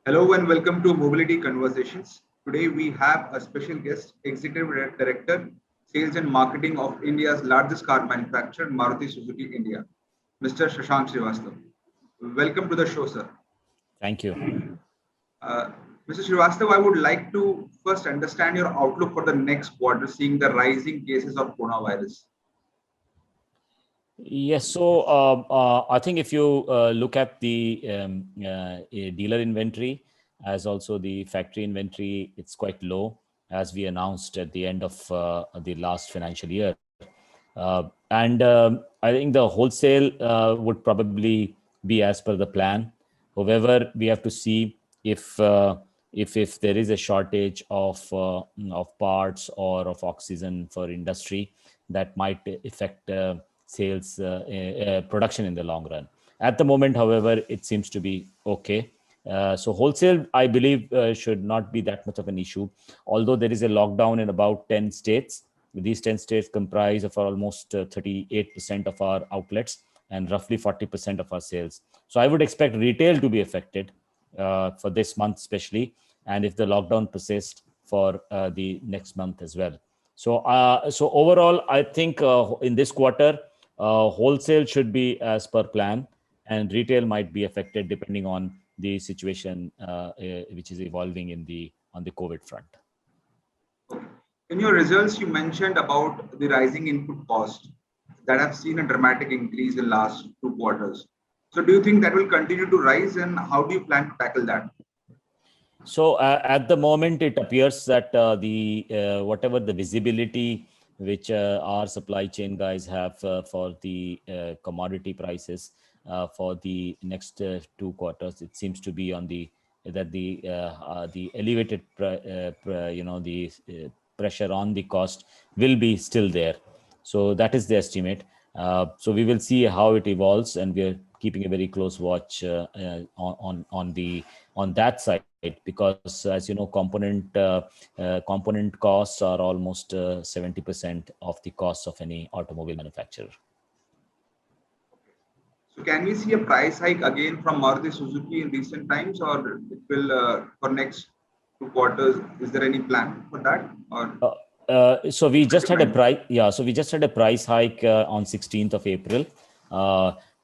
Hello and welcome to Mobility Conversations. Today we have a special guest, Executive Director, Sales and Marketing of India's largest car manufacturer, Maruti Suzuki India, Mr. Shashank Srivastav. Welcome to the show, sir. Thank you. Uh, Mr. Srivastav, I would like to first understand your outlook for the next quarter, seeing the rising cases of coronavirus. Yes, so I think if you look at the dealer inventory as also the factory inventory, it's quite low as we announced at the end of the last financial year. And I think the wholesale would probably be as per the plan. However, we have to see if there is a shortage of parts or of oxygen for industry that might affect sales production in the long run. At the moment, however, it seems to be okay. So wholesale, I believe, should not be that much of an issue. Although there is a lockdown in about 10 states, these 10 states comprise of almost 38% of our outlets and roughly 40% of our sales. So I would expect retail to be affected for this month especially, and if the lockdown persists for the next month as well. So overall, I think in this quarter, wholesale should be as per plan, and retail might be affected depending on the situation which is evolving on the COVID front. Okay. In your results, you mentioned about the rising input cost that have seen a dramatic increase in last 2 quarters. So do you think that will continue to rise and how do you plan to tackle that? So at the moment, it appears that the whatever the visibility which our supply chain guys have for the commodity prices for the next 2 quarters, it seems to be on the elevated the pressure on the cost will be still there. So that is the estimate. So we will see how it evolves, and we are keeping a very close watch on that side, because as you know, component costs are almost 70% of the cost of any automobile manufacturer. So can we see a price hike again from Maruti Suzuki in recent times, or it will for next 2 quarters? Is there any plan for that, or So we just had a depends? price, yeah. So we just had a price hike on 16th of April,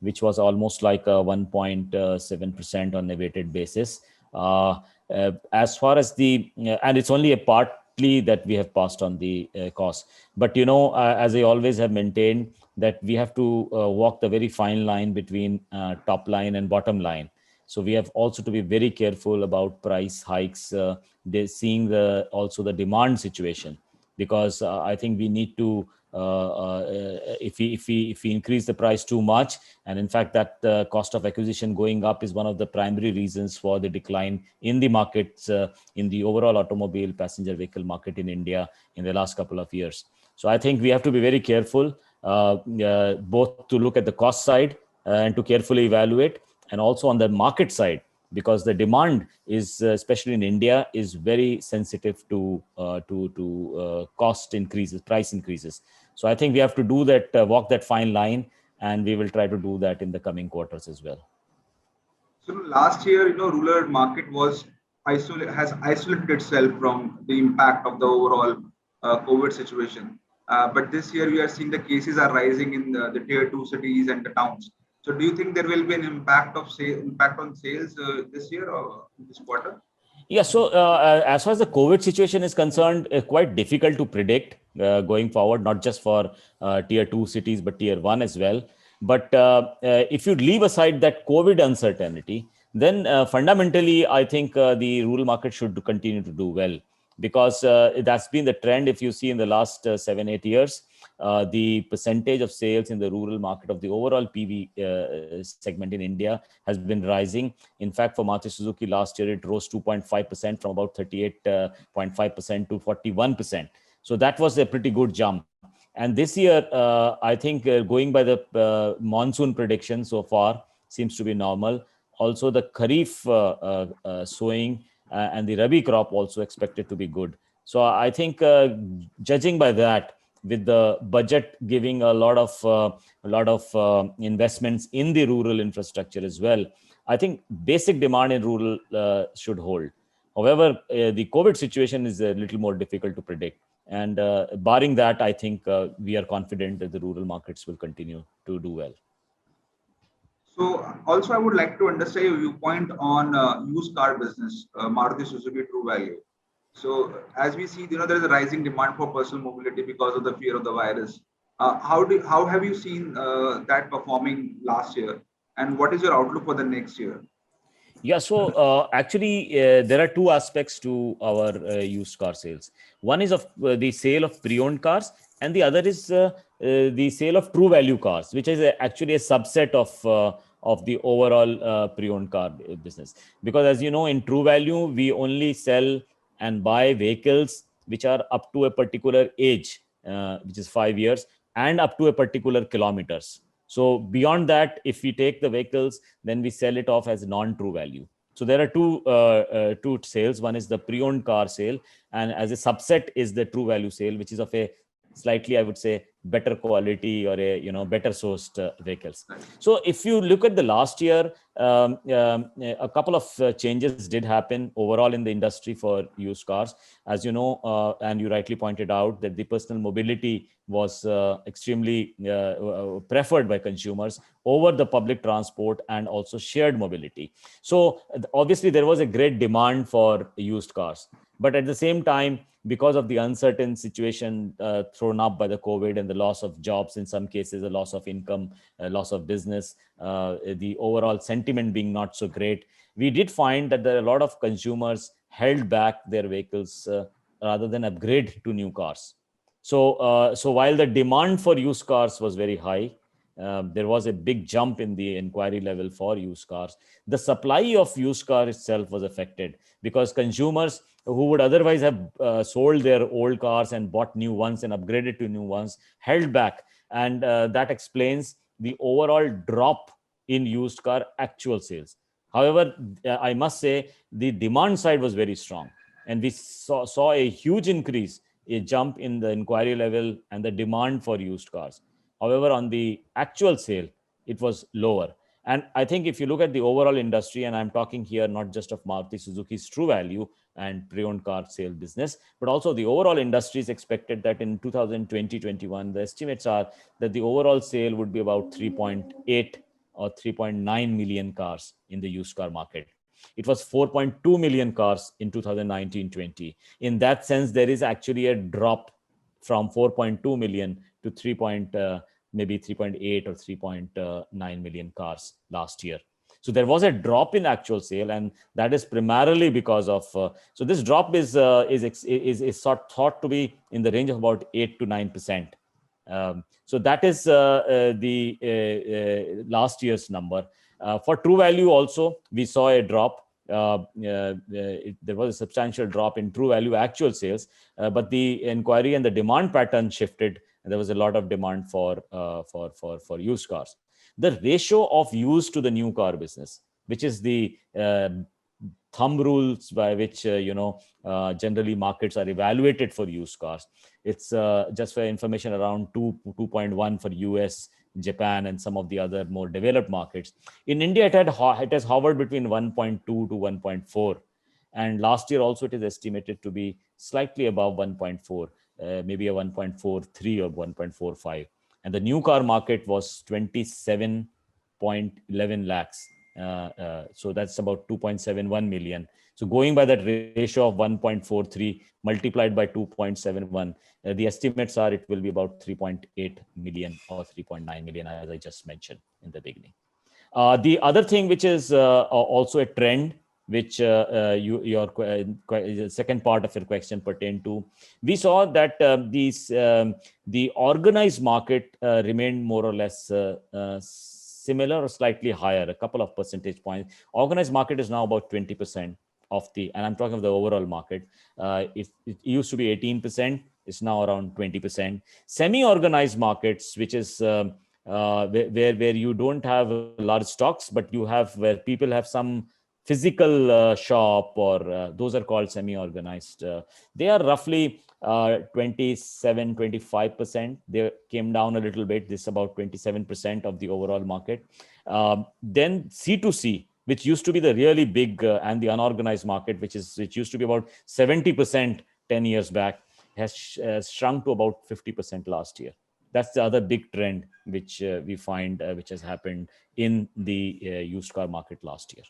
which was almost like 1.7% on a weighted basis. As far as and it's only a partly that we have passed on the cost. But as I always have maintained, that we have to walk the very fine line between top line and bottom line. So we have also to be very careful about price hikes, seeing also the demand situation, because I think we need to if we increase the price too much, and in fact that cost of acquisition going up is one of the primary reasons for the decline in the markets, in the overall automobile passenger vehicle market in India in the last couple of years. So I think we have to be very careful, both to look at the cost side and to carefully evaluate, and also on the market side, because the demand is, especially in India, is very sensitive to cost increases, price increases. So I think we have to do that, walk that fine line, and we will try to do that in the coming quarters as well. So last year, rural market has isolated itself from the impact of the overall COVID situation. But this year, we are seeing the cases are rising in the tier two cities and the towns. So do you think there will be an impact on sales this year or this quarter? Yeah, so as far as the COVID situation is concerned, quite difficult to predict going forward, not just for tier two cities, but tier one as well. But if you leave aside that COVID uncertainty, then fundamentally, I think the rural market should continue to do well, because that's been the trend. If you see in the last 7-8 years, the percentage of sales in the rural market of the overall PV segment in India has been rising. In fact, for Maruti Suzuki last year, it rose 2.5% from about 38.5% to 41%. So that was a pretty good jump. And this year, I think going by the monsoon prediction so far seems to be normal. Also, the Kharif sowing and the Rabi crop also expected to be good. So I think judging by that, with the budget giving a lot of investments in the rural infrastructure as well, I think basic demand in rural should hold. However, the COVID situation is a little more difficult to predict. And barring that, I think we are confident that the rural markets will continue to do well. So also I would like to understand your viewpoint on used car business, Maruti Suzuki True Value. So as we see, there is a rising demand for personal mobility because of the fear of the virus. How have you seen that performing last year, and what is your outlook for the next year? Yeah, so actually, there are two aspects to our used car sales. One is of the sale of pre-owned cars, and the other is the sale of true value cars, which is actually a subset of the overall pre-owned car business. Because as you know, in true value, we only sell and buy vehicles which are up to a particular age, which is 5 years, and up to a particular kilometers. So beyond that, if we take the vehicles, then we sell it off as non-true value. So there are two sales. One is the pre-owned car sale, and as a subset is the true value sale, which is of a slightly, I would say, better quality or a better sourced vehicles. So if you look at the last year, a couple of changes did happen overall in the industry for used cars. As you know, and you rightly pointed out that the personal mobility was extremely preferred by consumers over the public transport and also shared mobility. So obviously there was a great demand for used cars. But at the same time, because of the uncertain situation thrown up by the COVID and the loss of jobs, in some cases, the loss of income, loss of business, the overall sentiment being not so great, we did find that there are a lot of consumers held back their vehicles rather than upgrade to new cars. So while the demand for used cars was very high, there was a big jump in the inquiry level for used cars. The supply of used car itself was affected because consumers who would otherwise have sold their old cars and bought new ones and upgraded to new ones held back. And that explains the overall drop in used car actual sales. However, I must say the demand side was very strong. And we saw a huge increase, a jump in the inquiry level and the demand for used cars. However, on the actual sale, it was lower. And I think if you look at the overall industry, and I'm talking here not just of Maruti Suzuki's True Value and pre-owned car sale business, but also the overall industry is expected that in 2020-21, the estimates are that the overall sale would be about 3.8 or 3.9 million cars in the used car market. It was 4.2 million cars in 2019-20. In that sense, there is actually a drop from 4.2 million to 3. Maybe 3.8 or 3.9 million cars last year. So there was a drop in actual sale, and that is primarily because of. So this drop is thought to be in the range of about 8 to 9%. So that is the last year's number. For True Value also, we saw a drop. There was a substantial drop in True Value actual sales, but the inquiry and the demand pattern shifted. And there was a lot of demand for used cars. The ratio of used to the new car business, which is the thumb rules by which generally markets are evaluated for used cars. It's just for information, around 2.1 for US, Japan, and some of the other more developed markets. In India, it has hovered between 1.2 to 1.4, and last year also it is estimated to be slightly above 1.4. Maybe a 1.43 or 1.45. And the new car market was 27.11 lakhs. So that's about 2.71 million. So going by that ratio of 1.43 multiplied by 2.71, the estimates are it will be about 3.8 million or 3.9 million, as I just mentioned in the beginning. The other thing, which is also a trend, which your second part of your question pertained to, we saw that the organized market remained more or less similar or slightly higher, a couple of percentage points. Organized market is now about 20% of and I'm talking of the overall market. It used to be 18%, it's now around 20%. Semi-organized markets, which is where you don't have large stocks, but you have where people have some physical shop, or those are called semi-organized. They are roughly 27-25%. They came down a little bit. This is about 27% of the overall market. Then C2C, which used to be the really big and the unorganized market, which used to be about 70% 10 years back, has shrunk to about 50% last year. That's the other big trend which we find which has happened in the used car market last year.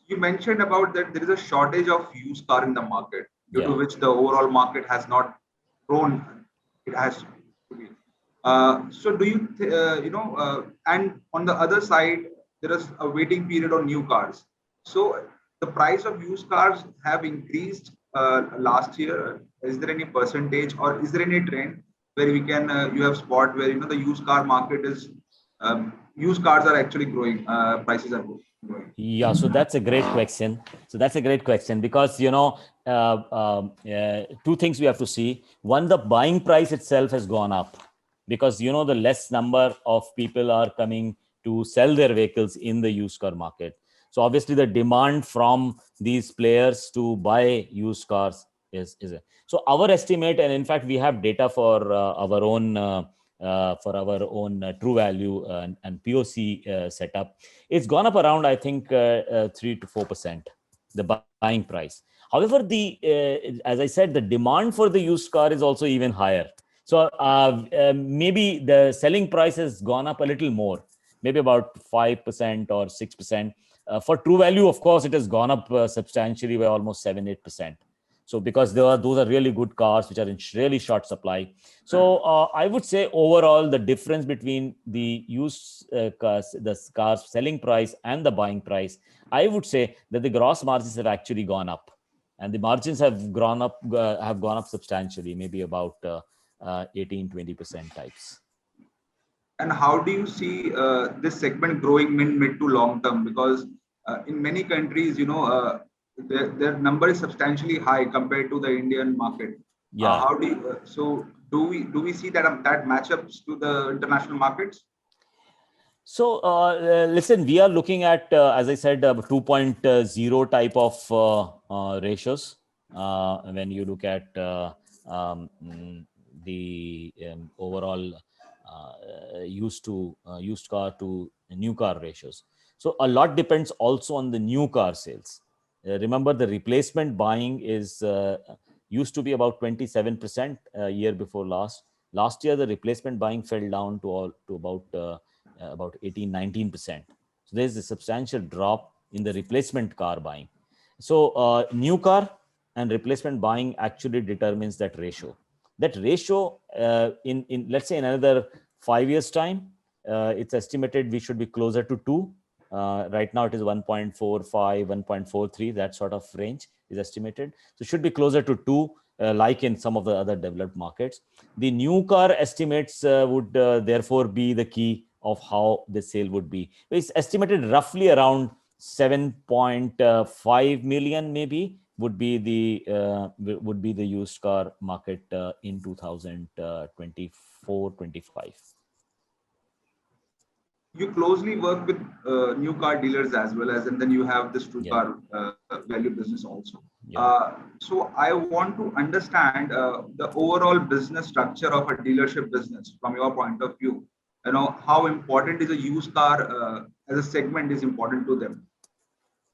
You mentioned about that there is a shortage of used car in the market, due to Yeah. which the overall market has not grown. It has to be. So do you, and on the other side, there is a waiting period on new cars. So the price of used cars have increased last year. Is there any percentage or is there any trend where we can, you have spot where, the used car market is, used cars are actually growing, prices are growing? Yeah, so that's a great question. Because two things we have to see. One, the buying price itself has gone up because the less number of people are coming to sell their vehicles in the used car market. So obviously the demand from these players to buy used cars is so our estimate, and in fact we have data for our own true value and POC setup. It's gone up around, I think, 3 to 4%, the buying price. However, as I said, the demand for the used car is also even higher. So maybe the selling price has gone up a little more, maybe about 5% or 6%. For true value, of course, it has gone up substantially by almost 7-8%. So because those are really good cars which are in really short supply. So I would say overall the difference between the used cars selling price and the buying price, I would say that the gross margins have actually gone up, and the margins have gone up substantially, maybe about 18-20% types. And how do you see this segment growing mid to long term? Because in many countries, their number is substantially high compared to the Indian market. Yeah. How do you, so do we see that matchups to the international markets? So listen, we are looking at, as I said, 2.0 type of ratios when you look at the overall used car to new car ratios. So a lot depends also on the new car sales. Remember, the replacement buying is used to be about 27% year before last. Last year, the replacement buying fell down to about 18-19%. So there's a substantial drop in the replacement car buying. So new car and replacement buying actually determines that ratio. That ratio in let's say in another 5 years time, it's estimated we should be closer to 2. Right now it is 1.45, 1.43, that sort of range is estimated. So should be closer to 2, like in some of the other developed markets. The new car estimates would therefore be the key of how the sale would be. It's estimated roughly around 7.5 million maybe would be the used car market in 2024-25. You closely work with new car dealers as well as, and then you have this true car value business also. So I want to understand the overall business structure of a dealership business from your point of view. How important is a used car as a segment is important to them,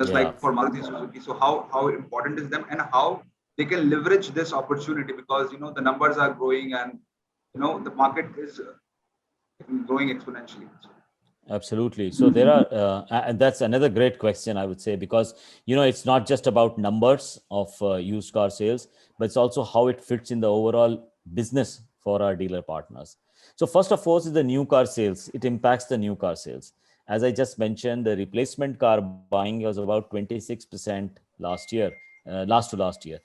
just like for Maruti Suzuki. So how important is them, and how they can leverage this opportunity, because the numbers are growing and the market is growing exponentially. Absolutely. So there are, and that's another great question, I would say, because it's not just about numbers of used car sales, but it's also how it fits in the overall business for our dealer partners. So first of all is the new car sales. It impacts the new car sales. As I just mentioned, the replacement car buying was about 26% last year, last to last year.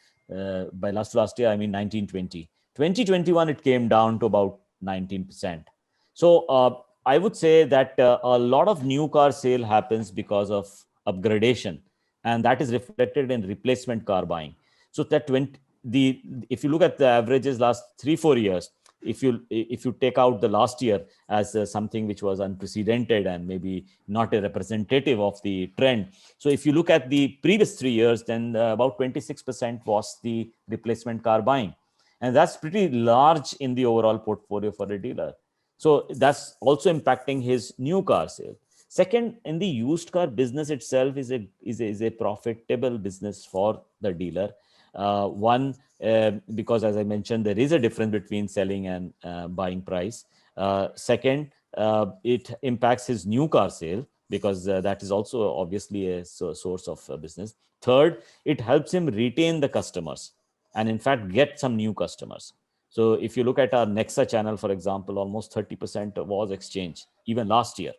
By last to last year, I mean 1920. 2021, it came down to about 19%. So I would say that a lot of new car sale happens because of upgradation, and that is reflected in replacement car buying. So that if you look at the averages last 3-4 years, if you take out the last year as something which was unprecedented and maybe not a representative of the trend. So if you look at the previous 3 years, then about 26% was the replacement car buying. And that's pretty large in the overall portfolio for a dealer. So that's also impacting his new car sale. Second, in the used car business itself is a profitable business for the dealer. One, because as I mentioned, there is a difference between selling and buying price. Second, it impacts his new car sale, because that is also obviously a source of business. Third, it helps him retain the customers and in fact get some new customers. So if you look at our Nexa channel, for example, almost 30% was exchange even last year,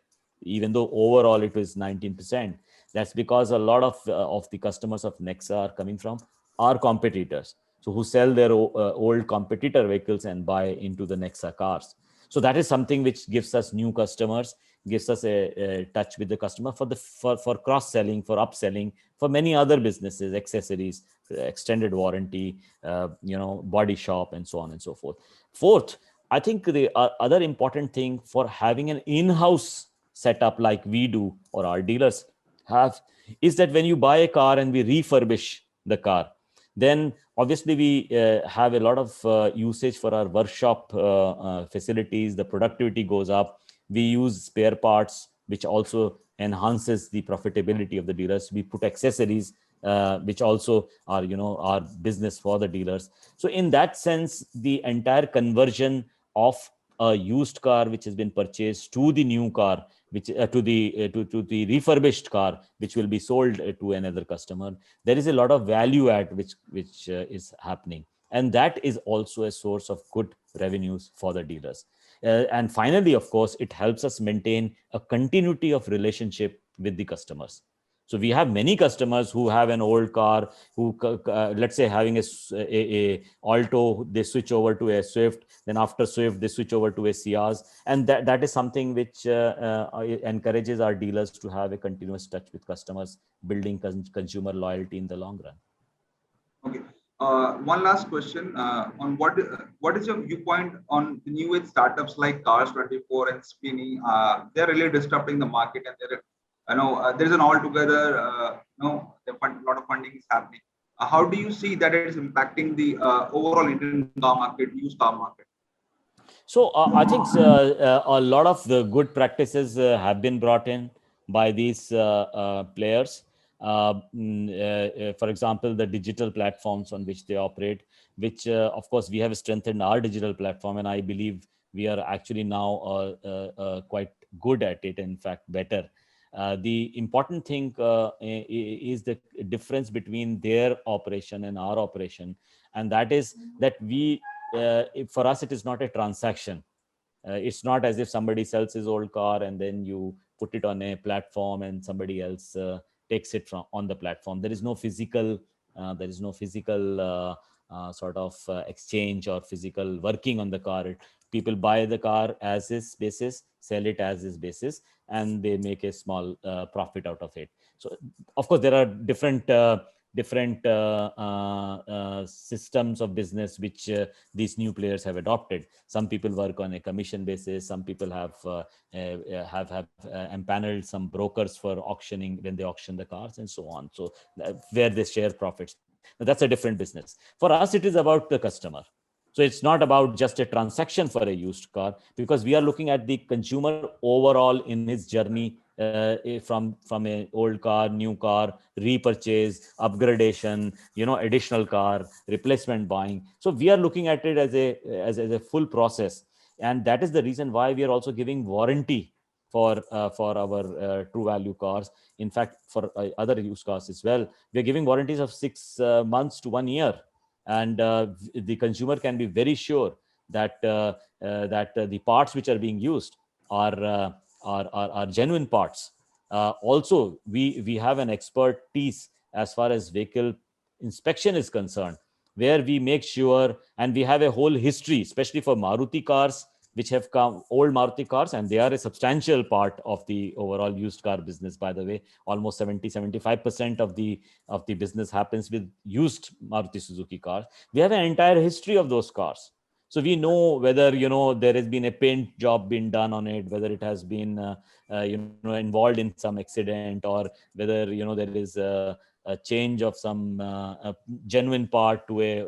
even though overall it was 19%. That's because a lot of the customers of Nexa are coming from our competitors, so who sell their old competitor vehicles and buy into the Nexa cars. So that is something which gives us new customers, gives us a touch with the customer for cross selling, for upselling, for many other businesses, accessories, extended warranty, body shop, and so on and so forth. Fourth, I think the other important thing for having an in-house setup like we do or our dealers have is that when you buy a car and we refurbish the car, then obviously we have a lot of usage for our workshop facilities. The productivity goes up. We use spare parts, which also enhances the profitability of the dealers. We put accessories, which also are our business for the dealers. So in that sense, the entire conversion of a used car which has been purchased to the new car, which to the refurbished car which will be sold to another customer, there is a lot of value add which is happening, and that is also a source of good revenues for the dealers. And finally, of course, it helps us maintain a continuity of relationship with the customers. So we have many customers who have an old car, who let's say having a Alto, they switch over to a Swift, then after Swift they switch over to a Ciaz, and that is something which encourages our dealers to have a continuous touch with customers, building consumer loyalty in the long run. Okay. One last question on what is your viewpoint on the new age startups like Cars24 and Spinny? They're really disrupting the market, and there's an altogether a lot of funding is happening. How do you see that it is impacting the overall Indian car market, used car market? So I think a lot of the good practices have been brought in by these players. For example, the digital platforms on which they operate, which of course we have strengthened our digital platform, and I believe we are actually now quite good at it, in fact better. The important thing is the difference between their operation and our operation, and that is that for us it is not a transaction. It's not as if somebody sells his old car and then you put it on a platform and somebody else takes it from on the platform. There is no physical sort of exchange or physical working on the car. People buy the car as is basis, sell it as is basis, and they make a small profit out of it. So of course there are different systems of business which these new players have adopted. Some people work on a commission basis. Some people have empaneled some brokers for auctioning when they auction the cars and so on. So where they share profits. Now, that's a different business. For us, it is about the customer. So it's not about just a transaction for a used car, because we are looking at the consumer overall in his journey from a old car, new car, repurchase, upgradation, additional car, replacement buying. So we are looking at it as a full process, and that is the reason why we are also giving warranty for our true value cars. In fact, for other used cars as well, we are giving warranties of 6 months to 1 year, and the consumer can be very sure that the parts which are being used are genuine parts. Also, we have an expertise as far as vehicle inspection is concerned, where we make sure, and we have a whole history, especially for Maruti cars, which have come, old Maruti cars, and they are a substantial part of the overall used car business, by the way. Almost 75% of the business happens with used Maruti Suzuki cars. We have an entire history of those cars. So we know whether there has been a paint job being done on it, whether it has been involved in some accident, or whether there is a change of some genuine part to a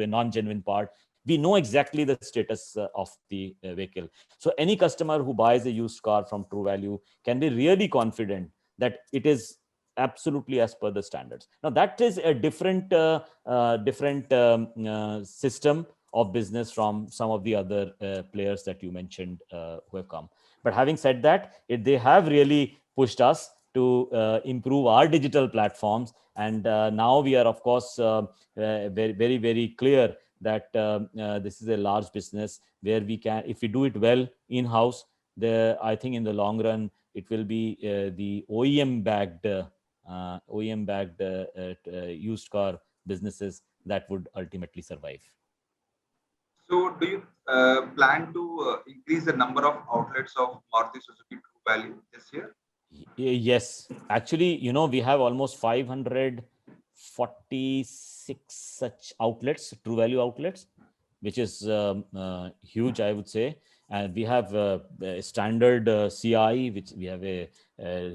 non-genuine part. We know exactly the status of the vehicle. So any customer who buys a used car from True Value can be really confident that it is absolutely as per the standards. Now that is a different system of business from some of the other players that you mentioned who have come. But having said that, they have really pushed us to improve our digital platforms, and now we are of course very clear that this is a large business where we can, if we do it well in house, I think in the long run it will be the OEM backed used car businesses that would ultimately survive. So, do you plan to increase the number of outlets of Maruti Suzuki True Value this year? Yes, actually, we have almost 546 such outlets, True Value outlets, which is huge, I would say. And we have a standard CI, which we have a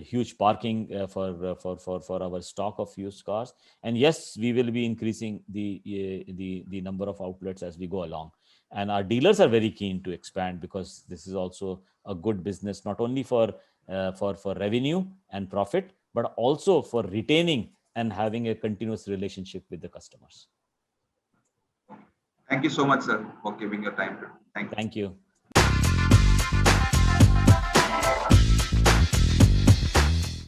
huge parking for our stock of used cars. And yes, we will be increasing the number of outlets as we go along. And our dealers are very keen to expand, because this is also a good business, not only for revenue and profit, but also for retaining and having a continuous relationship with the customers. Thank you so much, sir, for giving your time. Thank you. Thank you.